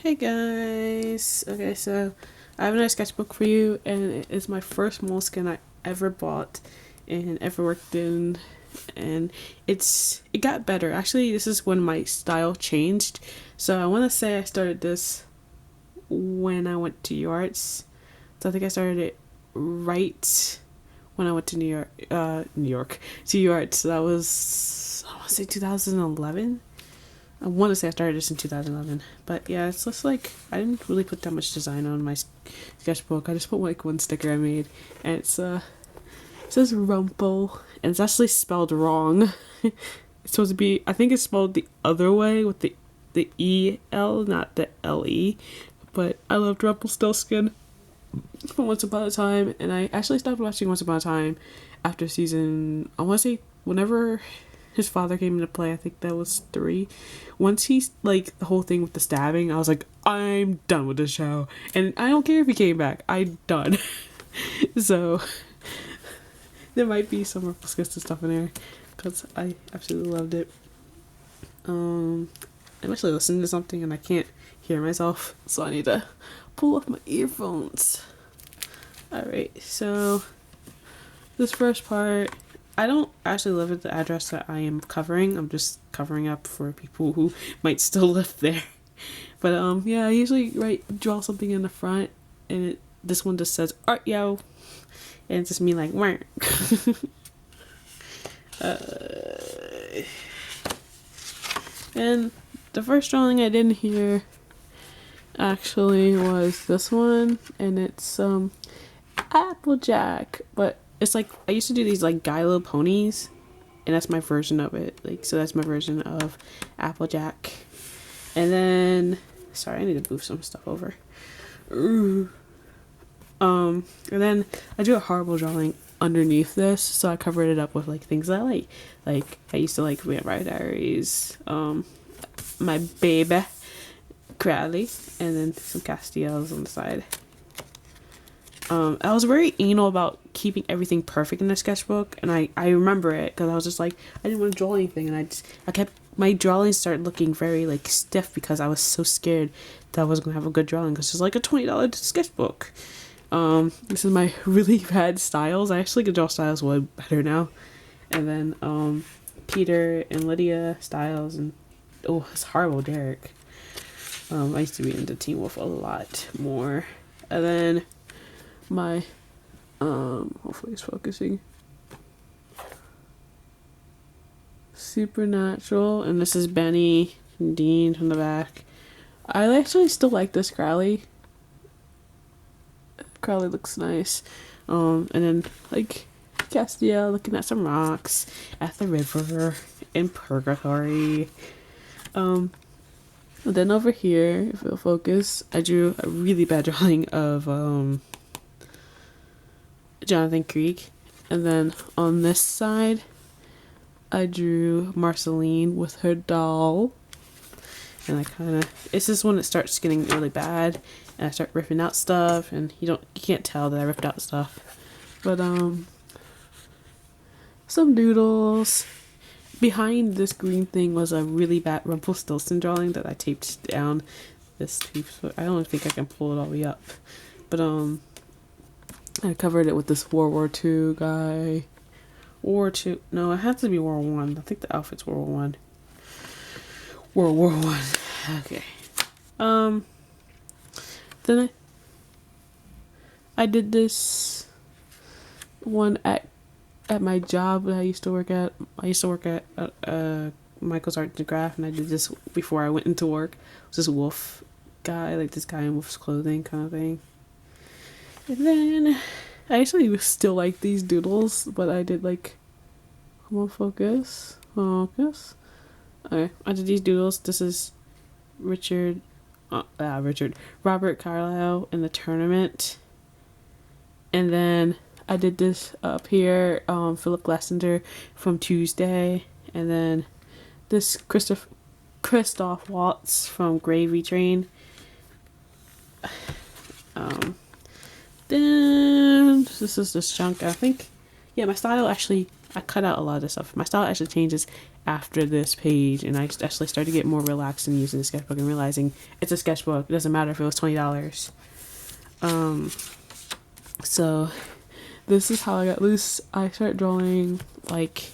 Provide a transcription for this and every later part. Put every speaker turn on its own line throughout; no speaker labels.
Hey guys! Okay, so I have another sketchbook for you, and it is my first moleskin I ever bought and ever worked in, and it got better. Actually, this is when my style changed. So I want to say I started this when I went to UArts. So I think I started it right when I went to New York to UArts. So that was, I want to say 2011. I want to say I started this in 2011, but yeah, it's just like I didn't really put that much design on my sketchbook. I just put like one sticker I made, and it says Rumple, and it's actually spelled wrong. It's supposed to be, I think it's spelled the other way with the E-L, not the L-E, but I loved Rumpelstiltskin from Once Upon a Time, and I actually stopped watching Once Upon a Time after season, I want to say, whenever his father came into play. I think that was 3. Once he's like the whole thing with the stabbing, I was like, I'm done with this show, and I don't care if he came back. I'm done. So there might be some Rumpelstiltskin stuff in there because I absolutely loved it. I'm actually listening to something and I can't hear myself, so I need to pull off my earphones. Alright, so this first part, I don't actually live at the address that I am covering. I'm just covering up for people who might still live there. But yeah, I usually draw something in the front, and this one just says art yo, and it's just me like wah. And the first drawing I did here actually was this one, and it's Applejack, but it's like I used to do these like Guy Little Ponies, and that's my version of it. Like, so that's my version of Applejack. And then, sorry, I need to move some stuff over. Ooh. And then I drew a horrible drawing underneath this, so I covered it up with like things that I like. Like I used to like Vampire Diaries, my baby Crowley, and then some Castiels on the side. I was very anal about keeping everything perfect in the sketchbook, and I remember it because I was just like, I didn't want to draw anything, and I kept, my drawings started looking very like stiff because I was so scared that I wasn't going to have a good drawing because it's like a $20 sketchbook. This is my really bad styles. I actually can draw styles way better now. And then Peter and Lydia styles, and oh, it's horrible Derek. I used to be into Teen Wolf a lot more. And then my hopefully it's focusing, Supernatural, and this is Benny and Dean from the back. I actually still like this Crowley. Crowley looks nice. And then like Castiel looking at some rocks at the river in Purgatory. And then over here, if it'll focus, I drew a really bad drawing of Jonathan Creek, and then on this side I drew Marceline with her doll, and I kind of, it's just when it starts getting really bad and I start ripping out stuff, and you can't tell that I ripped out stuff, but some doodles. Behind this green thing was a really bad Rumpelstiltskin drawing that I taped down this tape, so I don't think I can pull it all the way up, but I covered it with this World War II guy. World War II. No, it has to be World War One. I think the outfit's World War One. World War One. Okay. Then I did this one at my job that I used to work at. I used to work at Michael's Art and Craft, and I did this before I went into work. It was this wolf guy, like this guy in wolf's clothing kind of thing. And then I actually still like these doodles, but I did like, come on, focus. Okay, I did these doodles. This is Robert Carlyle in the tournament. And then I did this up here, Philip Glessinger from Tuesday. And then this Christoph Waltz from Gravy Train. Then this is this chunk. I think, yeah, my style actually, I cut out a lot of this stuff. My style actually changes after this page, and I actually started to get more relaxed in using the sketchbook and realizing it's a sketchbook. It doesn't matter if it was $20. So this is how I got loose. I started drawing, like,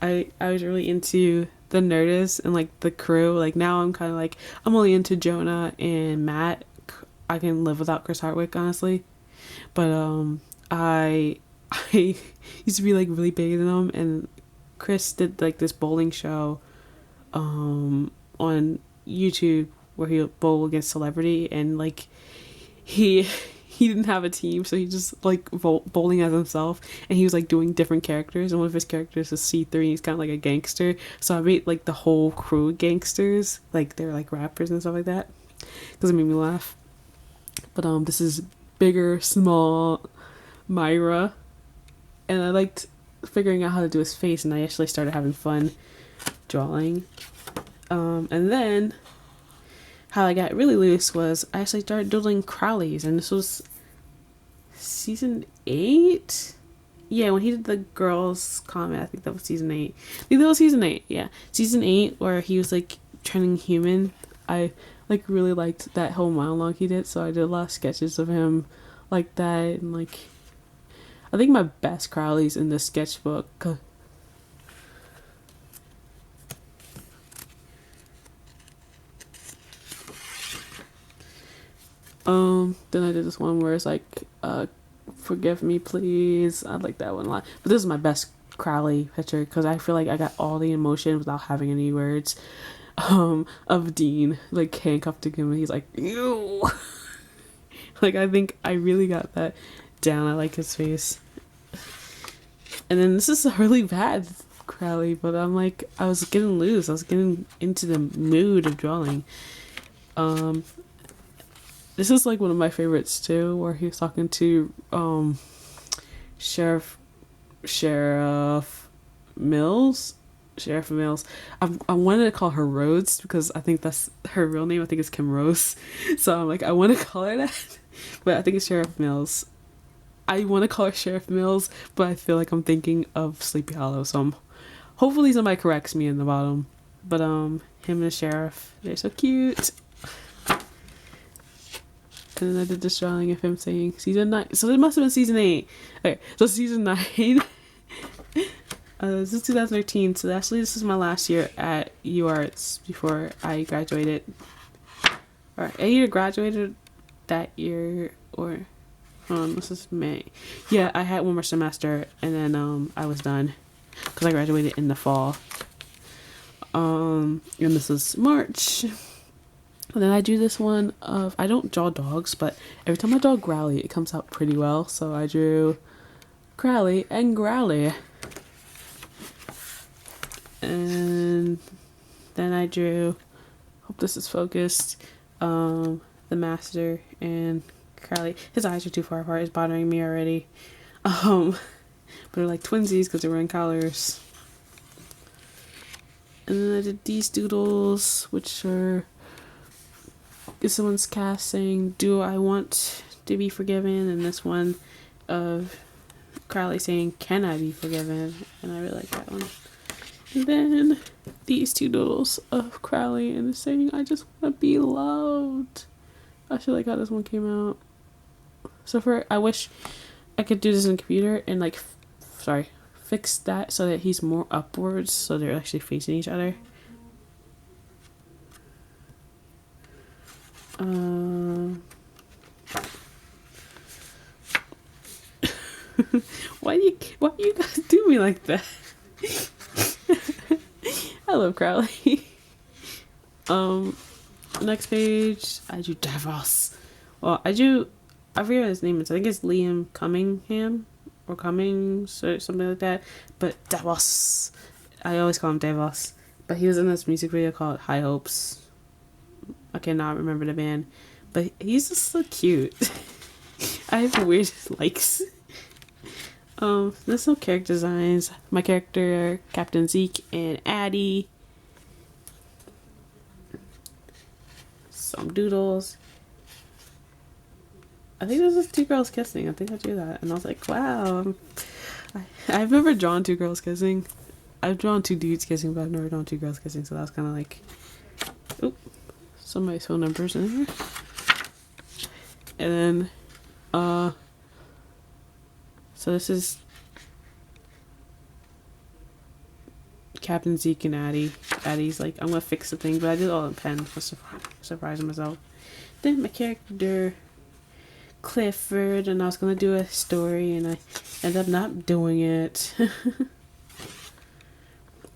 I was really into the Nerdist and like the crew. Like now I'm kind of like, I'm only into Jonah and Matt. I can live without Chris Hardwick, honestly. But I used to be like really big in them, and Chris did like this bowling show on YouTube where he would bowl against celebrity, and like he didn't have a team, so he just like bowling as himself, and he was like doing different characters, and one of his characters is C3, and he's kind of like a gangster, so I made like the whole crew gangsters, like they're like rappers and stuff like that, because it made me laugh. But this is Bigger Small Myra, and I liked figuring out how to do his face, and I actually started having fun drawing. And then how I got really loose was I actually started doodling Crowleys, and this was season 8. Yeah, when he did the girls comment, I think that was season 8. I think that was season 8. Yeah, season 8, where he was like turning human. I like really liked that whole monologue he did, so I did a lot of sketches of him like that, and like I think my best Crowley's in the sketchbook. Then I did this one where it's like, forgive me please. I like that one a lot. But this is my best Crowley picture because I feel like I got all the emotion without having any words. Of Dean like handcuffed to him, and he's like, ew. Like I think I really got that down. I like his face. And then this is a really bad Crowley, but I'm like, I was getting loose. I was getting into the mood of drawing. This is like one of my favorites too, where he was talking to Sheriff Mills. I wanted to call her Rhodes because I think that's her real name. I think it's Kim Rose. So I'm like, I want to call her that, but I think it's Sheriff Mills. I want to call her Sheriff Mills, but I feel like I'm thinking of Sleepy Hollow. So hopefully somebody corrects me in the bottom. But him and the sheriff, they're so cute. And then I did this drawing of him saying season 9. So it must have been season 8. Okay, so season 9. This is 2013, so actually this is my last year at UArts before I graduated. Or I either graduated that year or this is May. Yeah, I had one more semester and then I was done because I graduated in the fall. And this is March. And then I do this one of, I don't draw dogs, but every time I draw Growly, it comes out pretty well. So I drew Crowley and Growly. And then I drew, hope this is focused, the Master and Crowley. His eyes are too far apart, it's bothering me already. But they're like twinsies because they're wearing collars. And then I did these doodles, which are, someone's cast saying, do I want to be forgiven? And this one of Crowley saying, can I be forgiven? And I really like that one. And then these two doodles of Crowley and saying, I just want to be loved. I actually like how this one came out. So I wish I could do this in the computer and like, fix that so that he's more upwards, so they're actually facing each other. Why do you guys do me like that? I love Crowley. Next page, I do Davos. Well, I forget what his name is. I think it's Liam Cunningham or Cummings or something like that. But Davos, I always call him Davos. But he was in this music video called High Hopes. I cannot remember the band, but he's just so cute. I have weird likes. There's some character designs. My character, Captain Zeke and Addie. Some doodles. I think this is 2 girls kissing. I think I drew that. And I was like, wow. I've never drawn 2 girls kissing. I've drawn 2 dudes kissing, but I've never drawn 2 girls kissing, so that was kind of like, oop, somebody's phone numbers in here. And then, so this is Captain Zeke and Addie. Addie's like, I'm gonna fix the thing, but I did all in pen for surprising myself. Then my character Clifford, and I was gonna do a story, and I ended up not doing it.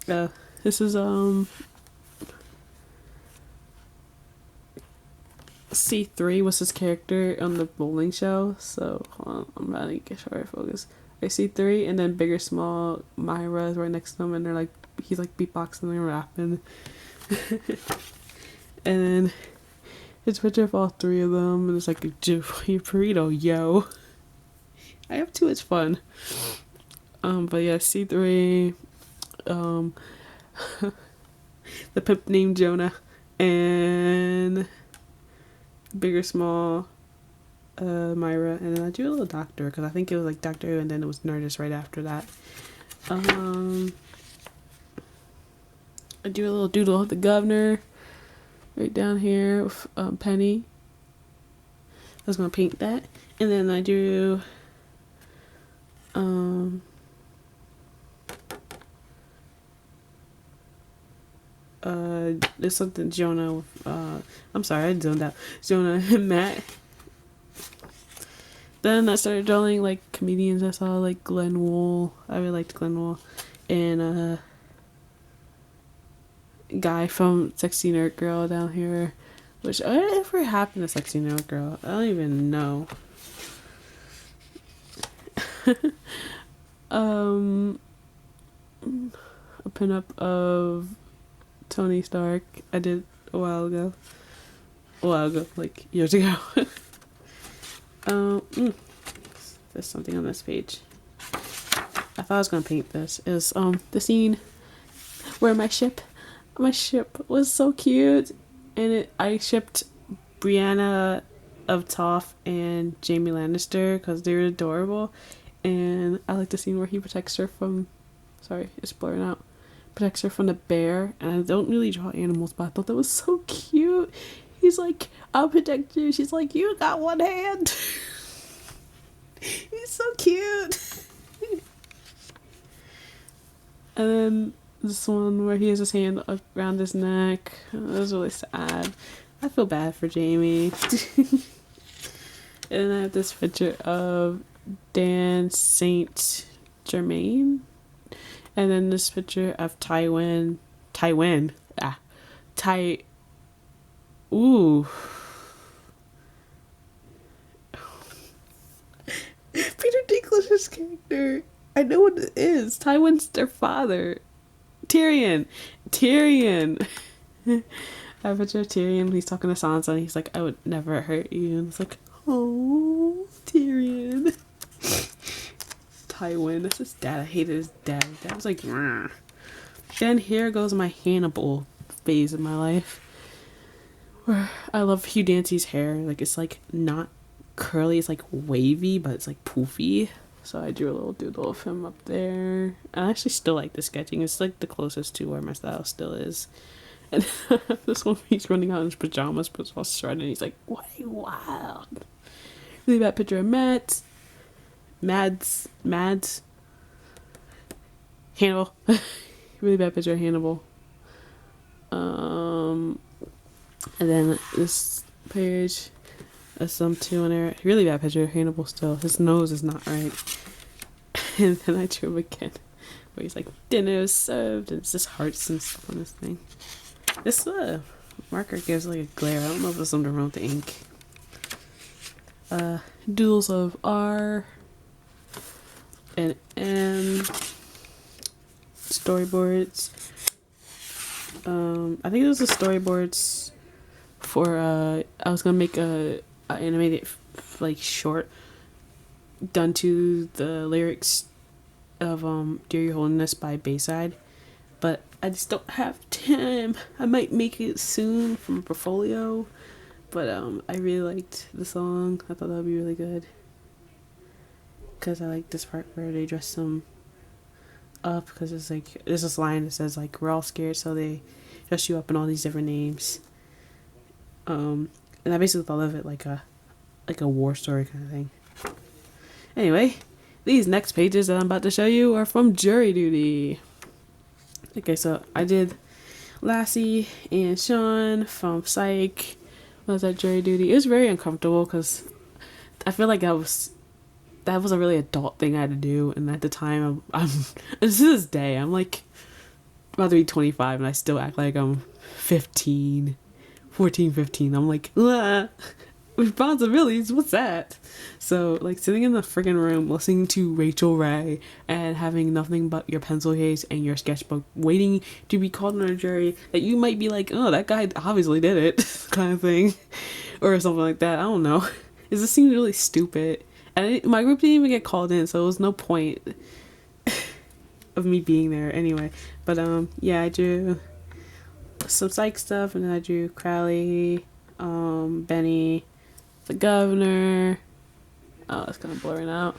This is C3 was his character on the bowling show. So hold on, I'm trying to get sure I focus. I see 3, and then Bigger Small Myra is right next to him, and they're like, he's like beatboxing and rapping. And then it's a picture of all 3 of them, and it's like, your burrito, yo. I have too much fun. But yeah, C3, the pimp named Jonah, and Bigger Small, Myra, and then I drew a little doctor, because I think it was like Doctor Who, and then it was Nerdist right after that. I drew a little doodle of the governor right down here with Penny. I was gonna paint that, and then I drew there's something Jonah with, I'm sorry, I zoned out. Jonah and Matt. Then I started drawing like comedians I saw, like Glenn Wool. I really liked Glenn Wool. And guy from Sexy Nerd Girl down here. Which, whatever happened to Sexy Nerd Girl? I don't even know. A pinup of Tony Stark I did a while ago, like years ago. There's something on this page. I thought I was gonna paint this. Is the scene where my ship was so cute, and I shipped Brianna of Toph and Jaime Lannister because they were adorable, and I like the scene where he protects her from, sorry, it's blurring out, protects her from the bear. And I don't really draw animals, but I thought that was so cute. He's like, I'll protect you. She's like, you got one hand. He's so cute. And then this one where he has his hand around his neck. That was really sad. I feel bad for Jamie. And then I have this picture of Dan Saint Germain. And then this picture of Tywin. Ooh. Peter Dinklage's character. I know what it is. Tywin's their father. Tyrion. I have a picture of Tyrion. He's talking to Sansa, and he's like, I would never hurt you. And it's like, oh, Tyrion. Tywin. That's his dad. I hated his dad. His dad was like, rah. Then here goes my Hannibal phase of my life, where I love Hugh Dancy's hair. Like, it's like not curly, it's like wavy, but it's like poofy. So I drew a little doodle of him up there. I actually still like the sketching. It's like the closest to where my style still is. And this one, he's running out in his pajamas, but it's all shredded, and he's like, "What are you wild?" Really bad picture of Mads, Hannibal. Really bad picture of Hannibal. And then this page, some 2 in there. Really bad picture of Hannibal still. His nose is not right. And then I drew him again, where he's like, dinner is served, and it's just hearts and stuff on this thing. This marker gives like a glare. I don't know if there's something wrong with the ink. Doodles of R and M. Storyboards. I think it was the storyboards for I was gonna make a animated like short done to the lyrics of Dear Your Holiness by Bayside, but I just don't have time. I might make it soon from a portfolio, but I really liked the song. I thought that would be really good because I like this part where they dress some up because it's like there's this line that says like we're all scared, so they dress you up in all these different names. And I basically thought of it like a war story kind of thing. Anyway, these next pages that I'm about to show you are from jury duty. Okay, so I did Lassie and Sean from Psych. Was at jury duty. It was very uncomfortable because I feel like that was a really adult thing I had to do, and at the time I'm to this day I'm like about to be 25 and I still act like I'm 15. I'm like, responsibilities, what's that? So like sitting in the friggin' room listening to Rachel Ray and having nothing but your pencil case and your sketchbook, waiting to be called on a jury that you might be like, oh, that guy obviously did it kind of thing, or something like that. I don't know. It just seemed really stupid, and my group didn't even get called in, so it was no point of me being there anyway. But yeah, I drew some psych stuff, and then I drew Crowley, Benny, the governor. Oh, it's kind of blurring out.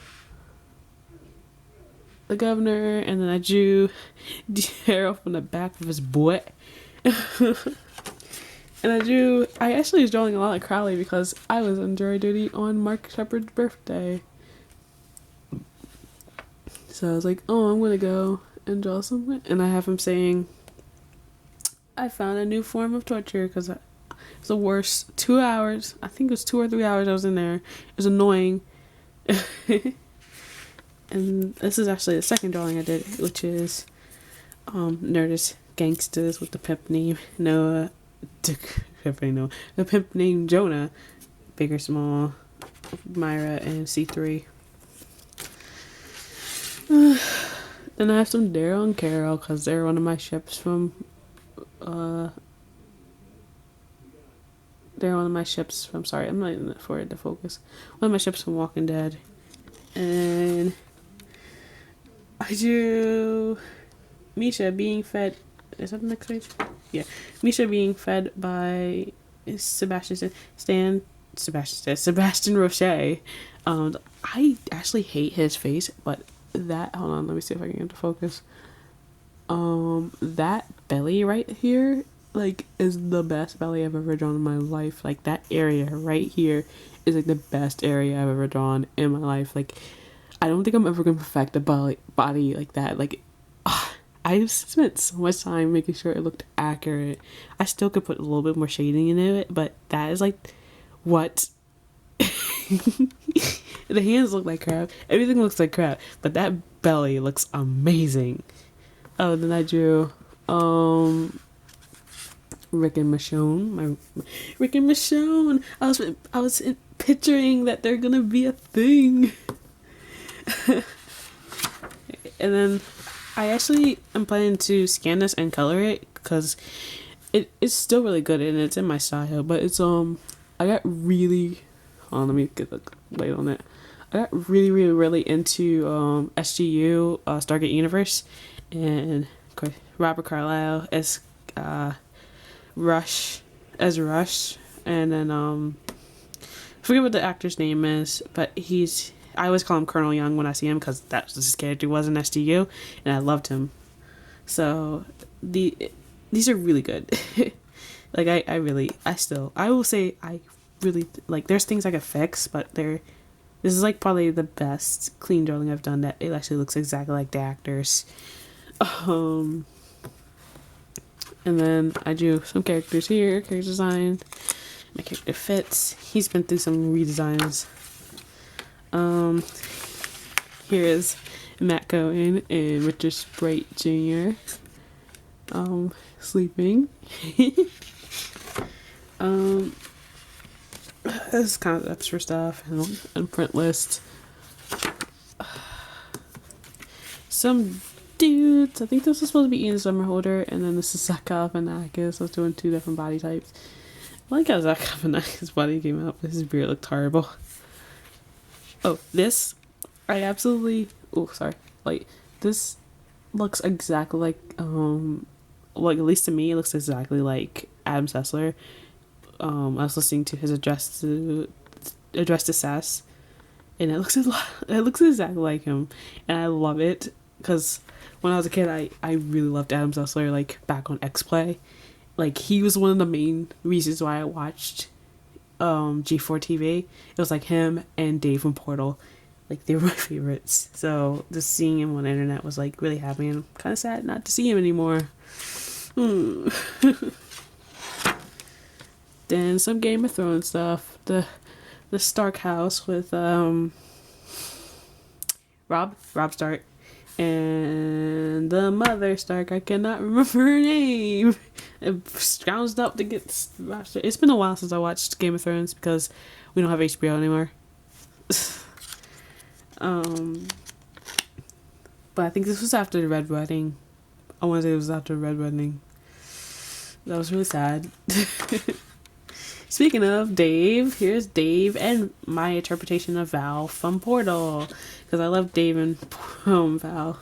The governor, and then I drew the hair off on the back of his butt. And I actually was drawing a lot of Crowley because I was on jury duty on Mark Shepard's birthday. So I was like, oh, I'm gonna go and draw something. And I have him saying, I found a new form of torture because it's the worst 2 hours. I think it was 2 or 3 hours I was in there. It was annoying. And this is actually the second drawing I did, which is Nerdist Gangsters with the pimp name Noah. The pimp named Jonah, Bigger Small, Myra, and C3. Then I have some Daryl and Carol because they're one of my ships from sorry, I'm not even for it to focus. One of my ships from Walking Dead. And I drew Misha being fed. Is that the next page? Yeah. Misha being fed by Sebastian Roche. I actually hate his face, but that, hold on, let me see if I can get to focus. That belly right here, like, is the best belly I've ever drawn in my life. Like, that area right here is like the best area I've ever drawn in my life. Like, I don't think I'm ever gonna perfect a body like that. Like, I spent so much time making sure it looked accurate. I still could put a little bit more shading into it, but that is like what the hands look like crap. Everything looks like crap, but that belly looks amazing. Oh, then I drew Rick and Michonne. Rick and Michonne. I was picturing that they're gonna be a thing. And then I actually am planning to scan this and color it because it's still really good and it's in my style. But it's I got really, let me get the light on it. I got really into SGU, Stargate Universe, and of course Robert Carlyle as Rush, and then I forget what the actor's name is, but I always call him Colonel Young when I see him because that's what his character was in SDU, and I loved him. So these are really good. Like I will say I really like. There's things I could fix, but this is like probably the best clean drawing I've done. That it actually looks exactly like the actors. And then I drew some characters here. Character design. My character fits. He's been through some redesigns. Here is Matt Cohen and Richard Sprite Jr. Sleeping. This is kind of extra stuff and print list. Some dudes. I think this is supposed to be Ian Somerhalder, and then this is Zach Galifianakis. I was doing 2 different body types. I like how Zach Galifianakis' body came out, but his beard looked horrible. Oh, this, I absolutely, like, this looks exactly like, at least to me, it looks exactly like Adam Sessler. I was listening to his address to Sass, and it looks exactly like him, and I love it. because when I was a kid, I really loved Adam Sessler, like back on X Play. Like he was one of the main reasons why I watched G4 TV. It was like him and Dave from Portal. Like they were my favorites. So just seeing him on the internet was like really happy, and kind of sad not to see him anymore. Then some Game of Thrones stuff. The Stark house with Rob Stark and the mother Stark. I cannot remember her name. It scrounged up to get. It's been a while since I watched Game of Thrones because we don't have HBO anymore. But I think this was after the Red Wedding. I want to say it was after the Red Wedding. That was really sad. Speaking of Dave, here's Dave and my interpretation of Val from Portal. Because I love Dave and Val.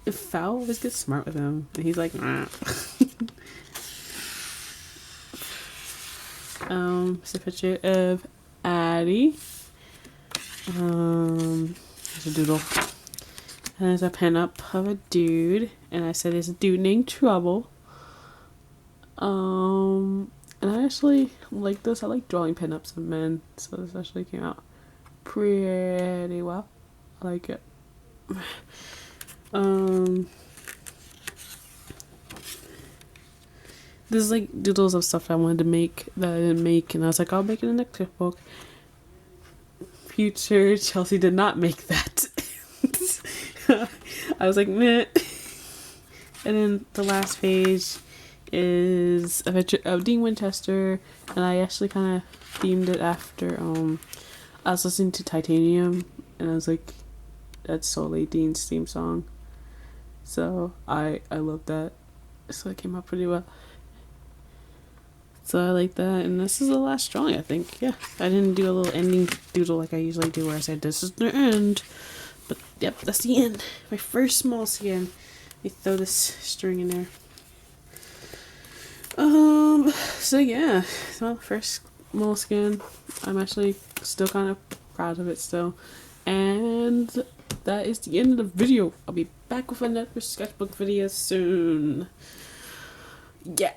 Val always gets smart with him. And he's like, nah. It's a picture of Addie. There's a doodle. And there's a pin-up of a dude. And I said it's a dude named Trouble. And I actually like this. I like drawing pin-ups of men. So this actually came out pretty well. I like it. This is like doodles of stuff I wanted to make that I didn't make. And I was like, I'll make it in the sketchbook. Future Chelsea did not make that. I was like, meh. And then the last page is a picture of Dean Winchester, and I actually kind of themed it after I was listening to Titanium, and I was like, that's solely Dean's theme song. So I love that. So it came out pretty well. So I like that, and this is the last drawing, I think. Yeah, I didn't do a little ending doodle like I usually do where I said this is the end. But yep, that's the end. My first small skin. Let me throw this string in there. So yeah, so first small skin. I'm actually still kind of proud of it still. And that is the end of the video. I'll be back with another sketchbook video soon. Yeah.